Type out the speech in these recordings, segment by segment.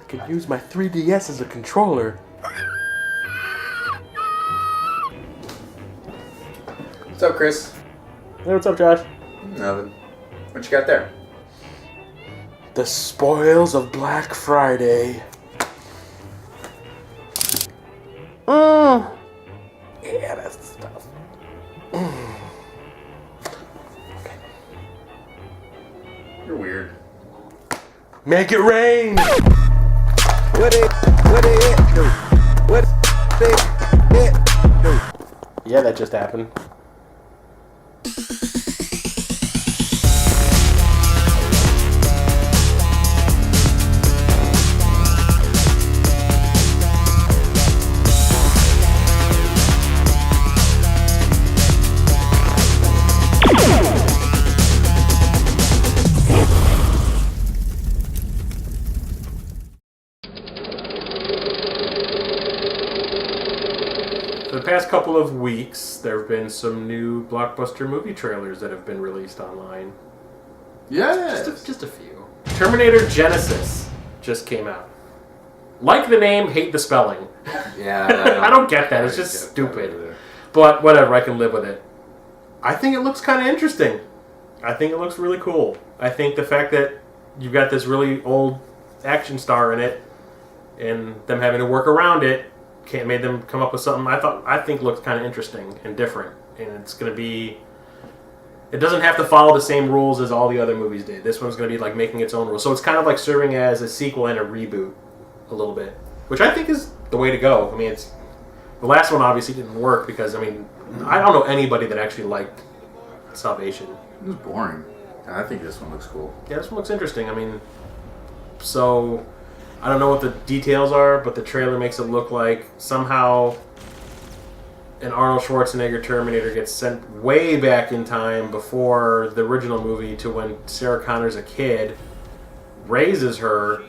could use my 3DS as a controller. What's up, Chris? Hey, what's up, Josh? Nothing. What you got there? The spoils of Black Friday. Yeah, that's the stuff. Okay. You're weird. Make it rain! What it do? What it do? Yeah, that just happened. For the past couple of weeks, there have been some new blockbuster movie trailers that have been released online. Yes. Just a few. Terminator Genisys just came out. Like the name, hate the spelling. Yeah. I don't get that. It's just stupid. But whatever, I can live with it. I think it looks kind of interesting. I think it looks really cool. I think the fact that you've got this really old action star in it and them having to work around it made them come up with something I think looks kind of interesting and different. And it's going to be... It doesn't have to follow the same rules as all the other movies did. This one's going to be like making its own rules. So it's kind of like serving as a sequel and a reboot a little bit, which I think is the way to go. I mean, it's the last one obviously didn't work because, I mean, I don't know anybody that actually liked Salvation. It was boring. I think this one looks cool. Yeah, this one looks interesting. I mean, so I don't know what the details are, but the trailer makes it look like somehow an Arnold Schwarzenegger Terminator gets sent way back in time before the original movie to when Sarah Connor's a kid, raises her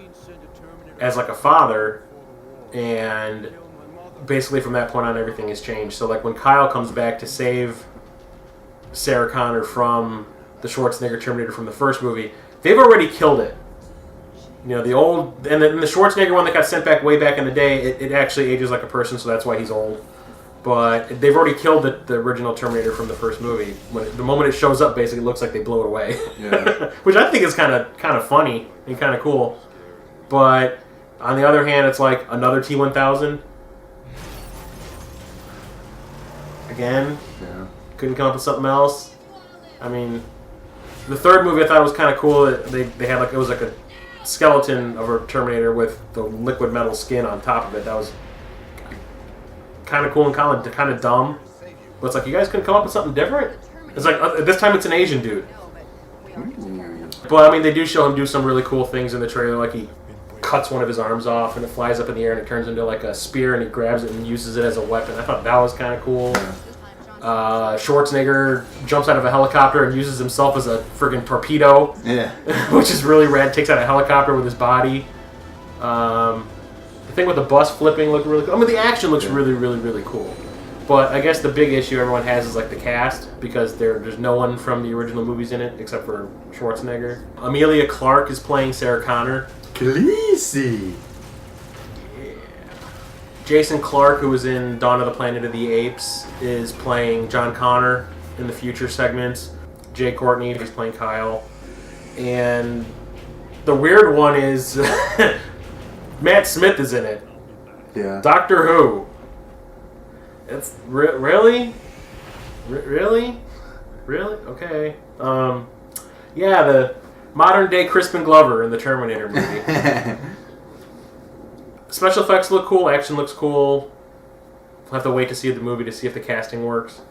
as like a father, and basically from that point on everything has changed. So like when Kyle comes back to save Sarah Connor from the Schwarzenegger Terminator from the first movie, they've already killed it. You know, the old... And the Schwarzenegger one that got sent back way back in the day, it actually ages like a person, so that's why he's old. But they've already killed the original Terminator from the first movie. The moment it shows up, basically, it looks like they blow it away. Yeah. Which I think is kind of funny and kind of cool. But on the other hand, it's like another T-1000. Again. Yeah. Couldn't come up with something else. I mean, the third movie I thought was kind of cool. They had like, it was like a skeleton of a Terminator with the liquid metal skin on top of it. That was kind of cool and kind of dumb. But it's like, you guys couldn't come up with something different? It's like, this time it's an Asian dude. But I mean, they do show him do some really cool things in the trailer. Like he cuts one of his arms off and it flies up in the air and it turns into like a spear and he grabs it and uses it as a weapon. I thought that was kind of cool. Schwarzenegger jumps out of a helicopter and uses himself as a friggin' torpedo. Yeah. Which is really rad. Takes out a helicopter with his body. The thing with the bus flipping looked really cool. I mean, the action looks really, really, really cool. But I guess the big issue everyone has is like the cast, because there's no one from the original movies in it except for Schwarzenegger. Emilia Clarke is playing Sarah Connor. Khaleesi. Yeah. Jason Clarke, who was in Dawn of the Planet of the Apes, is playing John Connor in the future segments. Jay Courtney, he's playing Kyle. And the weird one is Matt Smith is in it. Yeah. Doctor Who. It's really? Really? Okay. Yeah, the modern day Crispin Glover in the Terminator movie. Special effects look cool. Action looks cool. We'll have to wait to see the movie to see if the casting works.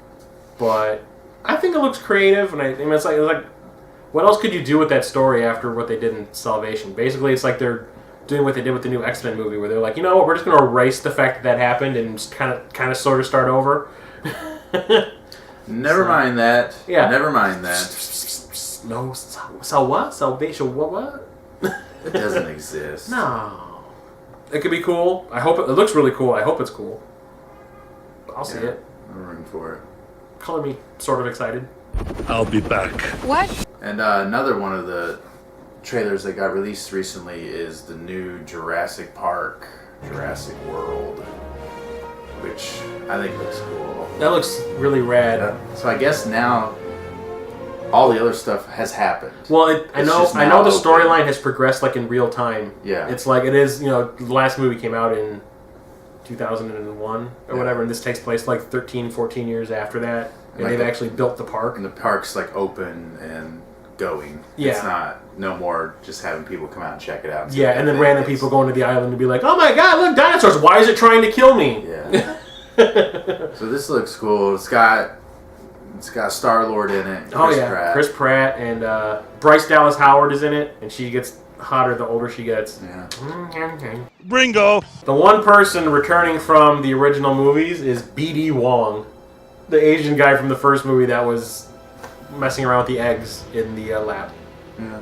But I think it looks creative, and I mean, it's like, what else could you do with that story after what they did in Salvation? Basically, it's like they're doing what they did with the new X-Men movie, where they're like, you know what, we're just going to erase the fact that happened and just kind of sort of start over. Never mind that. Yeah. Never mind that. No, so what? Salvation, what? It doesn't exist. No. It could be cool. I hope it looks really cool. I hope it's cool. I'll see it. I'm rooting for it. Color me sort of excited. I'll be back. What? And another one of the trailers that got released recently is the new Jurassic World, which I think looks cool. That looks really rad. So I guess now all the other stuff has happened. Well, I know the storyline has progressed like in real time. Yeah. It's like it is, the last movie came out in 2001 or whatever, and this takes place like 13, 14 years after that. And like they've actually built the park. And the park's like open and going. Yeah. It's not no more just having people come out and check it out. Yeah, and then random people going to the island to be like, oh my god, look, dinosaurs, why is it trying to kill me? Yeah. So this looks cool. It's got Star-Lord in it. Chris Pratt and Bryce Dallas Howard is in it, and she gets hotter the older she gets. Yeah. Bringo! The one person returning from the original movies is B.D. Wong, the Asian guy from the first movie that was messing around with the eggs in the lab. Yeah.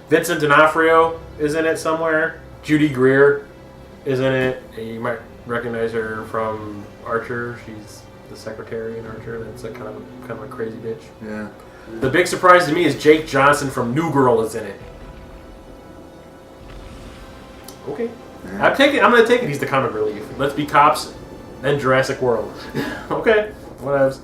Vincent D'Onofrio is in it somewhere. Judy Greer is in it. And you might recognize her from Archer. She's the secretary in Archer. That's a kind of a crazy bitch. Yeah. The big surprise to me is Jake Johnson from New Girl is in it. Okay. Yeah. I'm gonna take it he's the comic relief. Let's be cops, then Jurassic World. Okay. Whatever.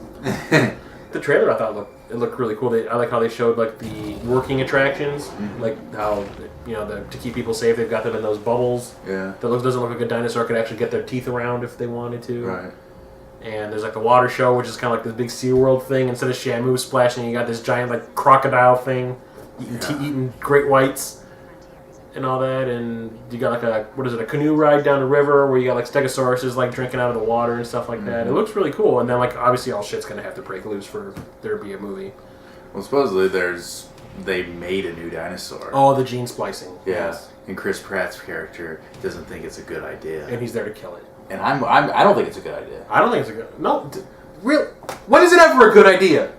The trailer I thought looked really cool. I like how they showed like the working attractions, like how to keep people safe. They've got them in those bubbles. Yeah. That doesn't look like a dinosaur could actually get their teeth around if they wanted to. Right. And there's like the water show, which is kind of like this big SeaWorld thing. Instead of Shamu splashing, you got this giant like crocodile thing eating great whites and all that. And you got like a canoe ride down the river where you got like stegosauruses like drinking out of the water and stuff like that. It looks really cool. And then like obviously all shit's gonna have to break loose for there to be a movie. Well, supposedly they made a new dinosaur. Oh, the gene splicing. Yeah. Yes. And Chris Pratt's character doesn't think it's a good idea. And he's there to kill it. And I don't think it's a good idea. I don't think it's a good... No. Real. When is it ever a good idea?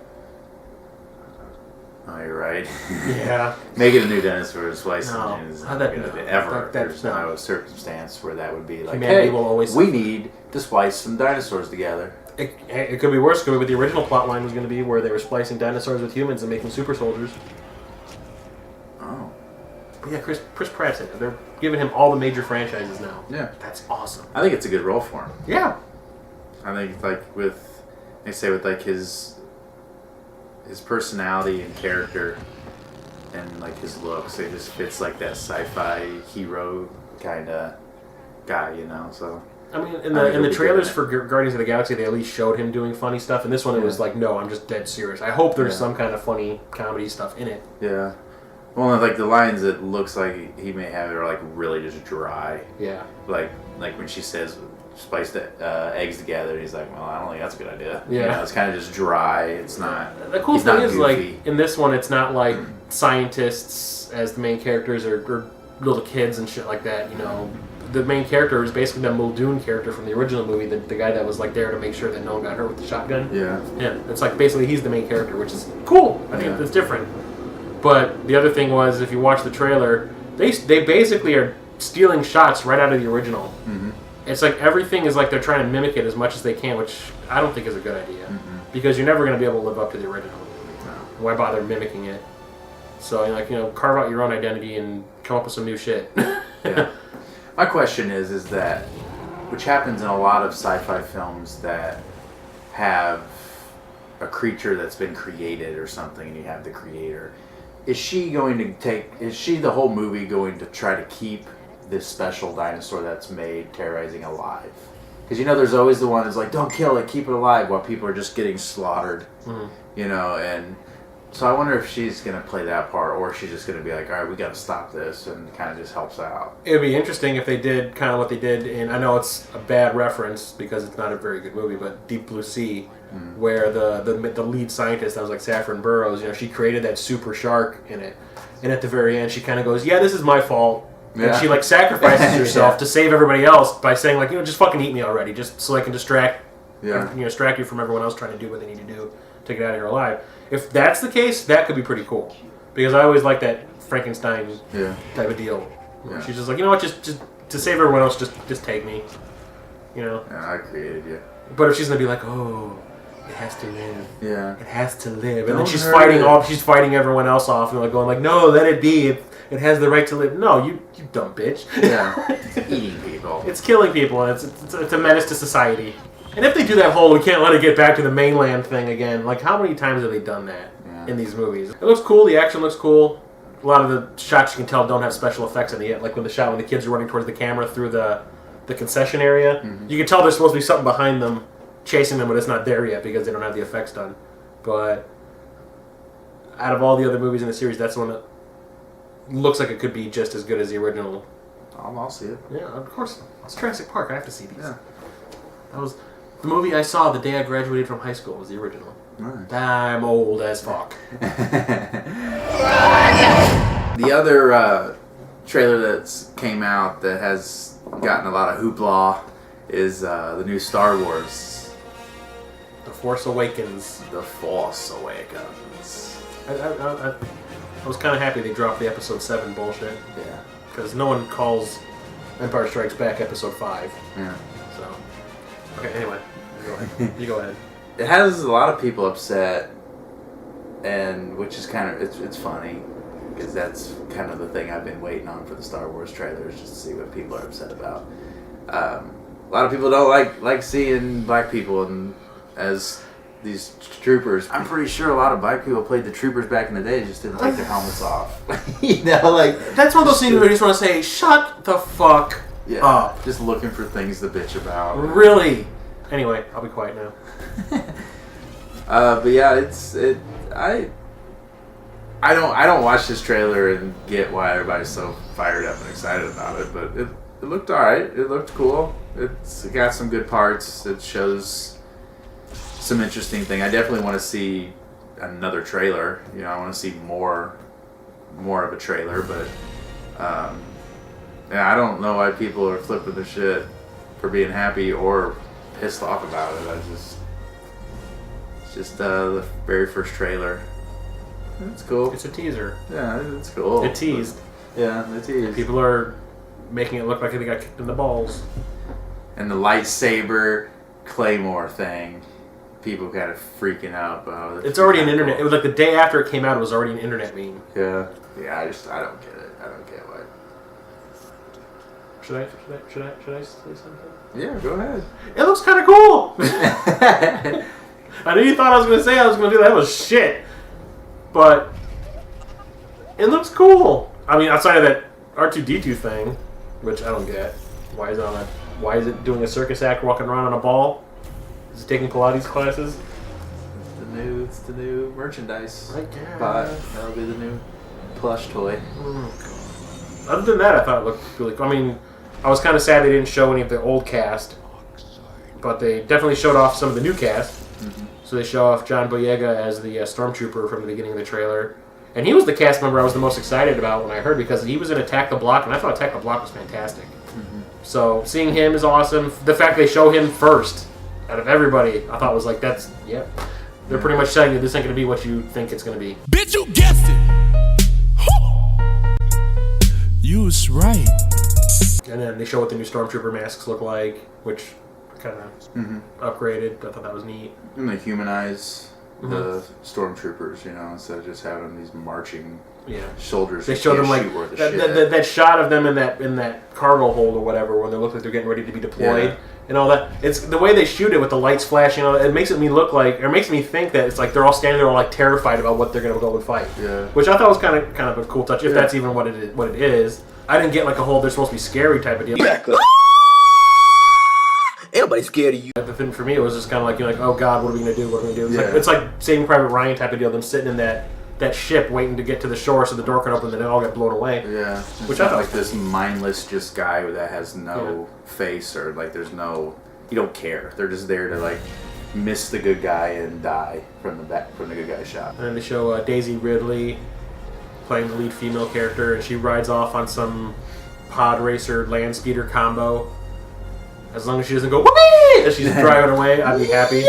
Oh, you're right. Yeah. Making a new dinosaur splicing is No. not a good idea ever. That's There's no circumstance where that would be like, Humanity hey, will always... we need to splice some dinosaurs together. It could be worse. It could be what the original plot line was going to be, where they were splicing dinosaurs with humans and making super soldiers. Oh. But yeah, Chris Pratt's in it. They're giving him all the major franchises now. Yeah. That's awesome. I think it's a good role for him. Yeah. I think with like his personality and character and like his looks, it just fits like that sci-fi hero kind of guy, so. I mean, in the trailers for Guardians of the Galaxy, they at least showed him doing funny stuff. And this one, it was like, no, I'm just dead serious. I hope there's some kind of funny comedy stuff in it. Yeah. Well, like the lines it looks like he may have are like really just dry. Yeah. Like when she says spice the eggs together, he's like, well, I don't think that's a good idea. Yeah. It's kind of just dry. It's not. The cool thing is, goofy. like, in this one, it's not like scientists as the main characters or little kids and shit like that, The main character is basically the Muldoon character from the original movie, the guy that was like there to make sure that no one got hurt with the shotgun. Yeah. Yeah, it's like basically he's the main character, which is cool. I think it's different. But the other thing was, if you watch the trailer, they basically are stealing shots right out of the original. Mm-hmm. It's like everything is like they're trying to mimic it as much as they can, which I don't think is a good idea. Because you're never going to be able to live up to the original. No. Why bother mimicking it? So, carve out your own identity and come up with some new shit. Yeah. My question is that, which happens in a lot of sci-fi films that have a creature that's been created or something, and you have the creator. Is she the whole movie going to try to keep this special dinosaur that's made terrorizing alive? Because there's always the one that's like, don't kill it, keep it alive, while people are just getting slaughtered. And so I wonder if she's going to play that part, or if she's just going to be like, all right, we got to stop this, and kind of just helps out. It would be interesting if they did kind of what they did in, I know it's a bad reference because it's not a very good movie, but Deep Blue Sea, where the lead scientist, that was like Saffron Burrows, she created that super shark in it. And at the very end, she kind of goes, yeah, this is my fault. Yeah. And she like sacrifices herself to save everybody else by saying like, just fucking eat me already, just so I can distract you from everyone else trying to do what they need to do to get out of here alive. If that's the case, that could be pretty cool. Because I always like that Frankenstein type of deal. Yeah. She's just like, what, just to save everyone else, just take me. Yeah, I created you. But if she's going to be like, oh, it has to live. Yeah. It has to live. Don't And then she's hurt it. she's fighting everyone else off and like going like, no, let it be. It has the right to live. No, you dumb bitch. Yeah. It's eating people. It's killing people, and it's a menace to society. And if they do that whole, we can't let it get back to the mainland thing again, like how many times have they done that in these movies? It looks cool, the action looks cool. A lot of the shots you can tell don't have special effects in it, like when the kids are running towards the camera through the concession area. Mm-hmm. You can tell there's supposed to be something behind them chasing them, but it's not there yet because they don't have the effects done. But out of all the other movies in the series, that's the one that looks like it could be just as good as the original. I'll see it. Yeah, of course. It's Jurassic Park. I have to see these. Yeah. That was the movie I saw the day I graduated from high school. Was the original. Nice. I'm old as fuck. The other trailer that's came out that has gotten a lot of hoopla is the new Star Wars. The Force Awakens. The Force Awakens. I was kind of happy they dropped the Episode 7 bullshit. Yeah. Because no one calls Empire Strikes Back Episode 5. Yeah. So. Okay, anyway. You go ahead. It has a lot of people upset, and which is kind of it's funny because that's kind of the thing I've been waiting on for the Star Wars trailers, just to see what people are upset about. A lot of people don't like seeing black people and as these troopers. I'm pretty sure a lot of black people played the troopers back in the day, just didn't take their helmets off. You know, like that's one of those things where you just want to say, "Shut the fuck up!" Just looking for things to bitch about. Really. Anyway, I'll be quiet now. But yeah, I don't watch this trailer and get why everybody's so fired up and excited about it, but it looked alright. It looked cool. It's got some good parts. It shows some interesting thing. I definitely want to see another trailer. You know, I want to see more of a trailer, but yeah, I don't know why people are flipping the shit for being happy or pissed off about it. It's just the very first trailer. It's cool. It's a teaser. Yeah, it's cool. It teased. Yeah, it teased. People are making it look like they got kicked in the balls. And the lightsaber Claymore thing, people kind of freaking out about it. It's already an internet. It was like the day after it came out. It was already an internet meme. Yeah. I don't get it. I don't get why. Should I say something? Yeah, go ahead. It looks kind of cool. I knew you thought I was going to say I was going to do that. That was shit. But it looks cool. I mean, outside of that R2-D2 thing, which I don't get. Why is it doing a circus act walking around on a ball? Is it taking Pilates classes? It's the new merchandise. I guess. But that'll be the new plush toy. Oh, God. Other than that, I thought it looked really cool. I mean, I was kind of sad they didn't show any of the old cast, but they definitely showed off some of the new cast. Mm-hmm. So they show off John Boyega as the stormtrooper from the beginning of the trailer. And he was the cast member I was the most excited about when I heard, because he was in Attack the Block, and I thought Attack the Block was fantastic. Mm-hmm. So seeing him is awesome. The fact they show him first out of everybody, I thought was like, that's, yep. They're pretty much saying that this ain't going to be what you think it's going to be. Bitch, you guessed it! You was right. And then they show what the new Stormtrooper masks look like, which kind of upgraded. I thought that was neat. And they humanize the stormtroopers, you know, instead of just having these marching shoulders. They showed them like that shot of them in that cargo hold or whatever, when they look like they're getting ready to be deployed and all that. It's the way they shoot it with the lights flashing. It makes me look like, or makes me think that it's like they're all standing there all like terrified about what they're going to go and fight. Yeah. Which I thought was kind of a cool touch, if that's even what it is. I didn't get like a whole they're supposed to be scary type of deal. Exactly. Ain't nobody scared of you. The thing for me, it was just kind of like, you're like, oh God, what are we going to do? What are we going to do? It's like Saving Private Ryan type of deal. Them sitting in that ship waiting to get to the shore so the door can open and then it all got blown away. Yeah. Which I thought like this mindless just guy that has no face, or like there's no, you don't care. They're just there to like miss the good guy and die from the good guy shot. And then they show Daisy Ridley playing the lead female character, and she rides off on some pod racer land speeder combo. As long as she doesn't go whoopee as she's driving away, I'd be happy.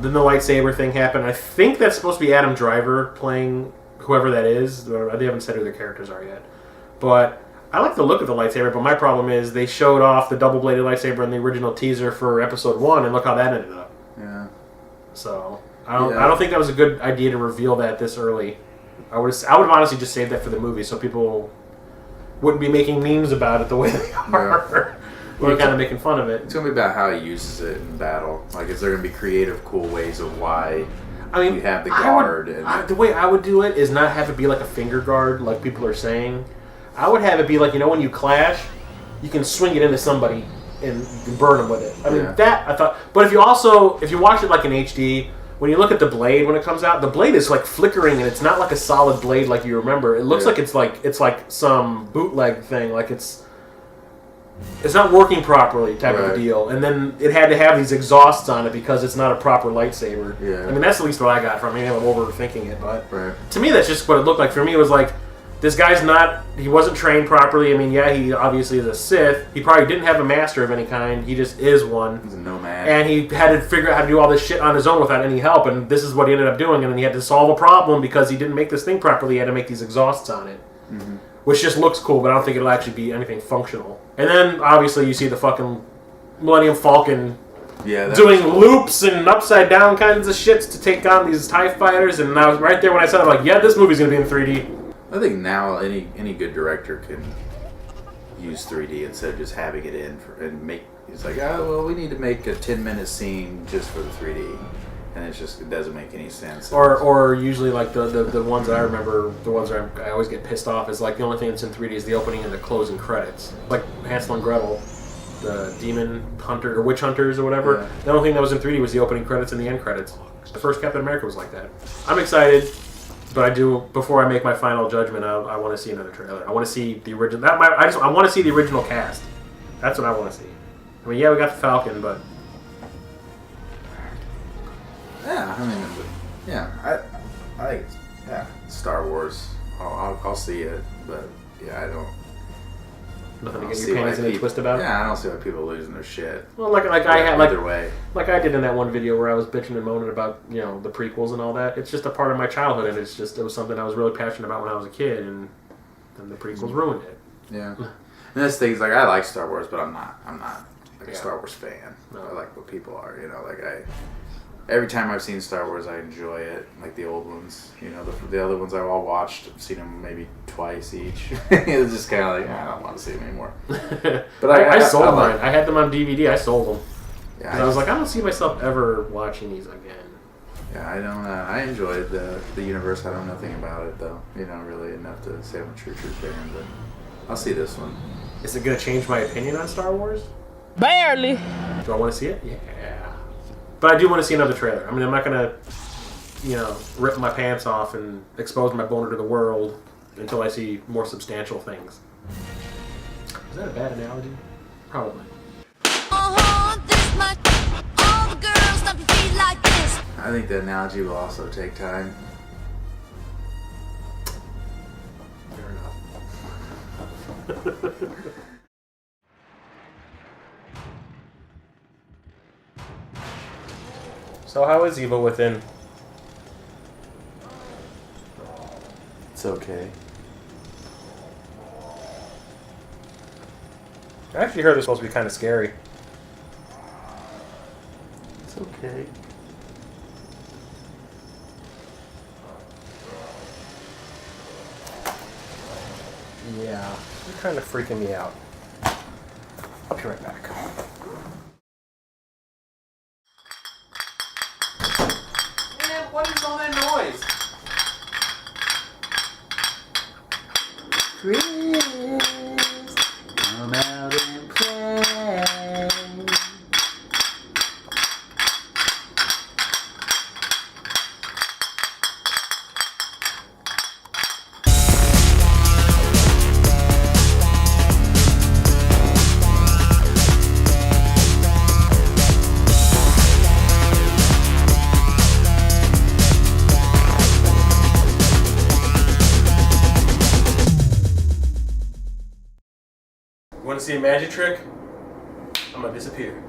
Then the lightsaber thing happened. I think that's supposed to be Adam Driver playing whoever that is. They haven't said who their characters are yet. But I like the look of the lightsaber, but my problem is they showed off the double-bladed lightsaber in the original teaser for Episode 1, and look how that ended up. Yeah. So I don't think that was a good idea to reveal that this early. I would have honestly just saved that for the movie, so people wouldn't be making memes about it the way they are. We're kind of making fun of it. It's gonna be about how he uses it in battle. Like, is there gonna be creative, cool ways of why? You have the guard. The way I would do it is not have it be like a finger guard, like people are saying. I would have it be like, when you clash, you can swing it into somebody and you can burn them with it. I mean, that I thought. But if you watch it like in HD, when you look at the blade when it comes out, the blade is like flickering and it's not like a solid blade like you remember. It looks like it's like some bootleg thing, like it's not working properly type of a deal. And then it had to have these exhausts on it because it's not a proper lightsaber. Yeah. I mean, that's at least what I got from it. I'm overthinking it, but to me that's just what it looked like. For me, it was like, this guy's he wasn't trained properly. I mean, he obviously is a Sith. He probably didn't have a master of any kind. He just is one. He's a nomad. And he had to figure out how to do all this shit on his own without any help, and this is what he ended up doing. And then he had to solve a problem because he didn't make this thing properly. He had to make these exhausts on it. Mm-hmm. Which just looks cool, but I don't think it'll actually be anything functional. And then, obviously, you see the fucking Millennium Falcon doing loops and upside down kinds of shits to take down these TIE fighters. And I was right there when I said, I'm like, this movie's going to be in 3D. I think now any good director can use 3D instead of just having it in and make. It's like, we need to make a 10-minute scene just for the 3D, and it doesn't make any sense. Or usually like the ones that I remember, the ones that I always get pissed off is like the only thing that's in 3D is the opening and the closing credits, like Hansel and Gretel, the demon hunter or witch hunters or whatever. Yeah. The only thing that was in 3D was the opening credits and the end credits. The first Captain America was like that. I'm excited. But before I make my final judgment, I want to see another trailer. I want to see the original. I want to see the original cast. That's what I want to see. I mean, we got the Falcon, but I Star Wars. I'll see it, but I don't. Nothing to get your panties in a twist about it? Yeah, I don't see why people are losing their shit. Well, either way. Like I did in that one video where I was bitching and moaning about, the prequels and all that. It's just a part of my childhood, and it was something I was really passionate about when I was a kid, and then the prequels ruined it. Yeah. And this thing's like, I like Star Wars, but I'm not like a Star Wars fan. No. I like what people are, every time I've seen Star Wars, I enjoy it. Like the old ones, the other ones I've all watched. I've seen them maybe twice each. It's just kind of like, I don't want to see them anymore. But I sold mine. I had them on DVD. I sold them. Yeah, I was like, I don't see myself ever watching these again. Yeah, I don't. I enjoyed the universe. I don't know nothing about it though. Really enough to say I'm a true fan. But I'll see this one. Is it going to change my opinion on Star Wars? Barely. Do I want to see it? Yeah. But I do want to see another trailer. I mean, I'm not going to, rip my pants off and expose my boner to the world until I see more substantial things. Is that a bad analogy? Probably. This much. All the girls stop your feet like this. I think the analogy will also take time. Fair enough. So how is Evil Within? It's okay. I actually heard it's supposed to be kind of scary. It's okay. Yeah, you're kind of freaking me out. I'll be right back. Man, what is all that noise? Chris, come out and play. Want to see a magic trick? I'm gonna disappear.